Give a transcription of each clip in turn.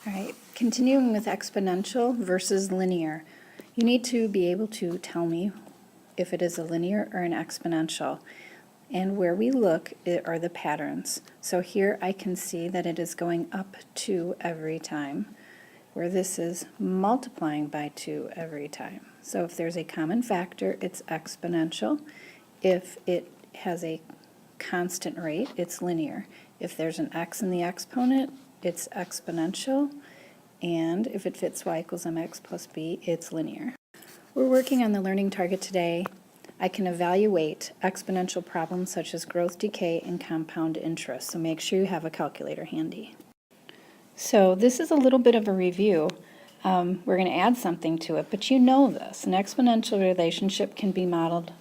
All right, continuing with exponential versus linear. You need to be able to tell me if it is a linear or an exponential. And where we look are the patterns. So here I can see that it is going up 2 every time, where this is multiplying by 2 every time. So if there's a common factor, it's exponential. If it has a constant rate, it's linear. If there's an x in the exponent, it's exponential. And if it fits y equals mx plus b, it's linear. We're working on the learning target today. I can evaluate exponential problems such as growth, decay, and compound interest, so make sure you have a calculator handy. So this is a little bit of a review. We're going to add something to it, but you know this. An exponential relationship can be modeled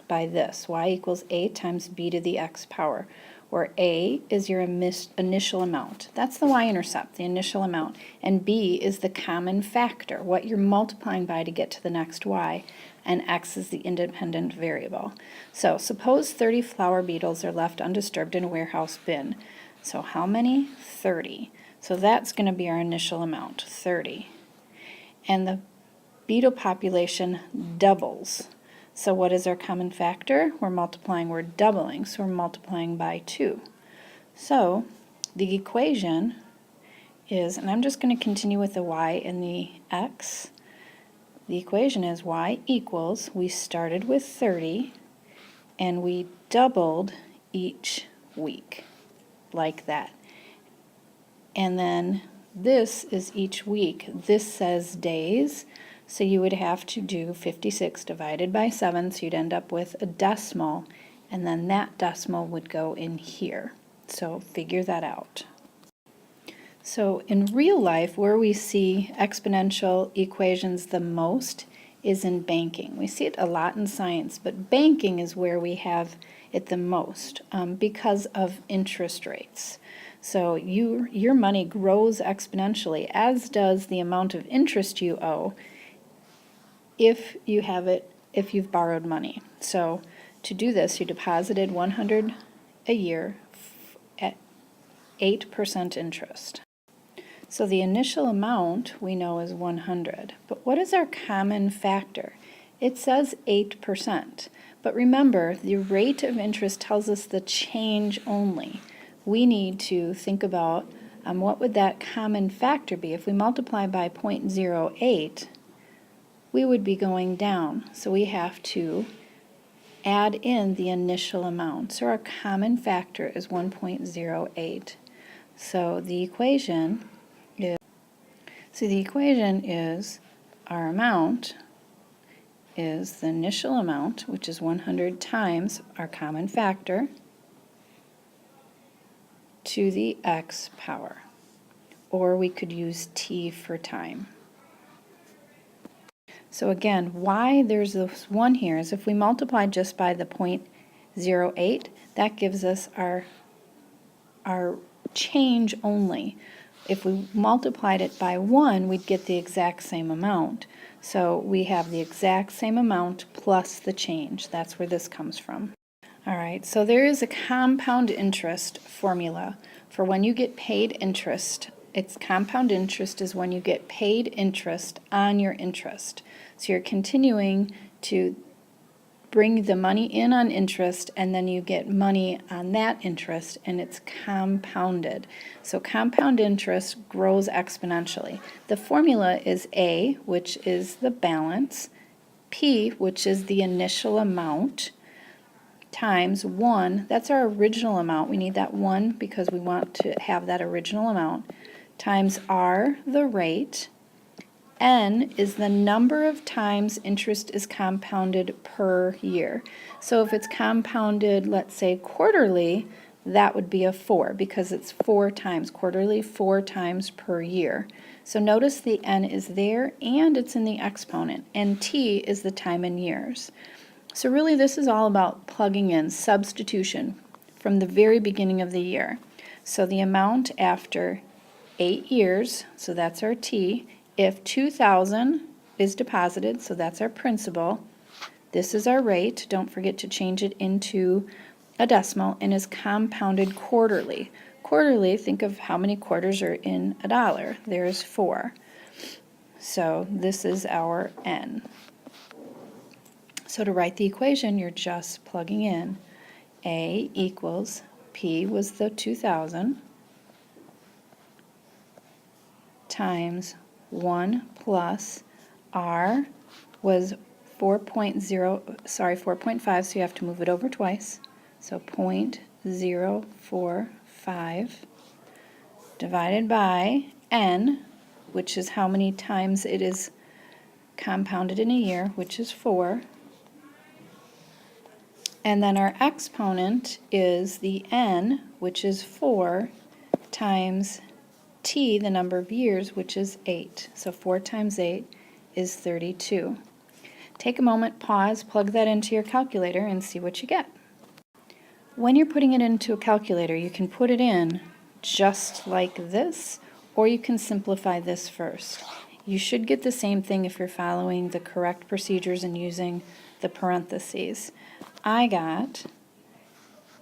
by this: y equals a times b to the x power, where a is your initial amount. That's the y-intercept, the initial amount, and b is the common factor, what you're multiplying by to get to the next y, and x is the independent variable. So suppose 30 flower beetles are left undisturbed in a warehouse bin. So how many? 30. So that's going to be our initial amount, 30. And the beetle population doubles. So what is our common factor? We're multiplying, we're doubling, so we're multiplying by 2. So the equation is, and I'm just going to continue with the y and the x. The equation is y equals, we started with 30, and we doubled each week, like that. And then this is each week. This says days. So you would have to do 56 divided by 7, so you'd end up with a decimal, and then that decimal would go in here. So figure that out. So in real life, where we see exponential equations the most is in banking. We see it a lot in science, but banking is where we have it the most because of interest rates. So your money grows exponentially, as does the amount of interest you owe if you've borrowed money. So to do this, you deposited $100 a year at 8% interest. So the initial amount we know is 100. But what is our common factor? It says 8%. But remember, the rate of interest tells us the change only. We need to think about what would that common factor be. If we multiply by 0.08, we would be going down. So we have to add in the initial amount. So our common factor is 1.08. So the equation is our amount is the initial amount, which is 100 times our common factor, to the x power. Or we could use t for time. So again, why there's this 1 here is if we multiply just by the 0.08, that gives us our change only. If we multiplied it by 1, we'd get the exact same amount. So we have the exact same amount plus the change. That's where this comes from. All right, so there is a compound interest formula for when you get paid interest. It's compound interest is when you get paid interest on your interest. So you're continuing to bring the money in on interest, and then you get money on that interest, and it's compounded. So compound interest grows exponentially. The formula is A, which is the balance, P, which is the initial amount, times 1, that's our original amount. We need that 1 because we want to have that original amount, times R, the rate. N is the number of times interest is compounded per year. So if it's compounded, let's say quarterly, that would be a 4 because it's 4 times quarterly, 4 times per year. So notice the N is there and it's in the exponent, and T is the time in years. So really this is all about plugging in substitution from the very beginning of the year. So the amount after 8 years, so that's our T. If 2,000 is deposited, so that's our principal, this is our rate. Don't forget to change it into a decimal, and is compounded quarterly. quarterly, think of how many quarters are in a dollar. There's 4. So this is our N. So to write the equation, you're just plugging in A equals, P was the 2,000, times 1 plus R was 4.5, so you have to move it over twice. So 0.045 divided by N, which is how many times it is compounded in a year, which is 4. And then our exponent is the N, which is 4, times T, the number of years, which is 8. So 4 times 8 is 32. Take a moment, pause, plug that into your calculator, and see what you get. When you're putting it into a calculator, you can put it in just like this, or you can simplify this first. You should get the same thing if you're following the correct procedures and using the parentheses. I got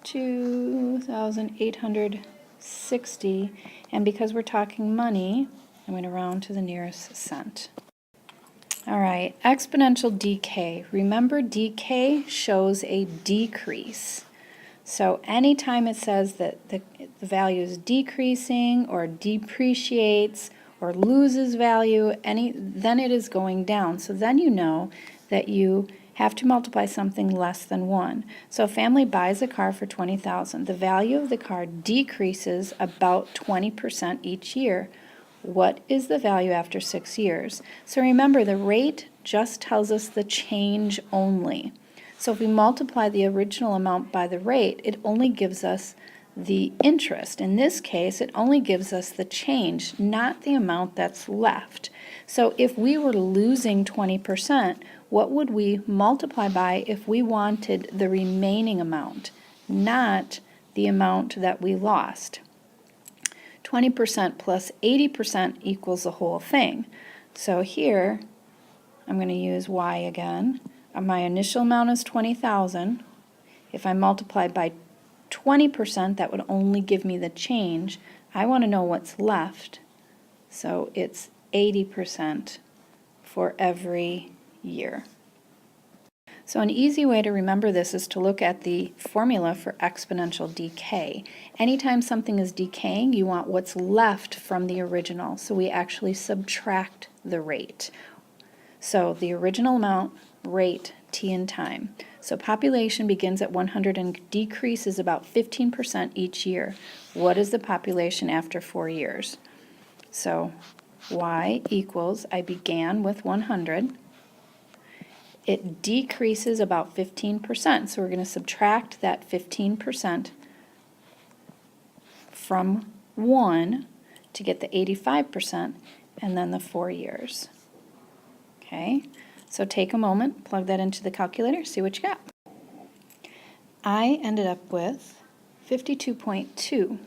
2,860, and because we're talking money, I'm going to round to the nearest cent. All right, exponential decay. Remember, decay shows a decrease. So anytime it says that the value is decreasing or depreciates or loses value, then it is going down. So then you know that you have to multiply something less than 1. So a family buys a car for $20,000. The value of the car decreases about 20% each year. What is the value after 6 years? So remember, the rate just tells us the change only. So if we multiply the original amount by the rate, it only gives us the interest. In this case, it only gives us the change, not the amount that's left. So if we were losing 20%, what would we multiply by if we wanted the remaining amount, not the amount that we lost? 20% plus 80% equals the whole thing. So here, I'm going to use y again. My initial amount is 20,000. If I multiply by 20%, that would only give me the change. I want to know what's left. So it's 80% for every year. So an easy way to remember this is to look at the formula for exponential decay. Anytime something is decaying, you want what's left from the original. So we actually subtract the rate. So the original amount, rate, t, and time. So population begins at 100 and decreases about 15% each year. What is the population after 4 years? So y equals, I began with 100. It decreases about 15%, so we're going to subtract that 15% from 1 to get the 85%, and then the 4 years. Okay, so take a moment, plug that into the calculator, see what you got. I ended up with 52.2.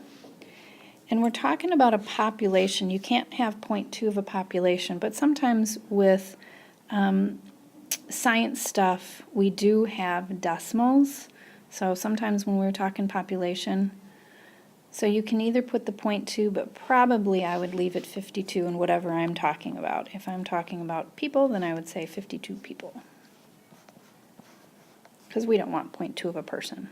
And we're talking about a population. You can't have 0.2 of a population, but sometimes with science stuff, we do have decimals. So sometimes when we're talking population, so you can either put the 0.2, but probably I would leave it 52 in whatever I'm talking about. If I'm talking about people, then I would say 52 people, because we don't want 0.2 of a person.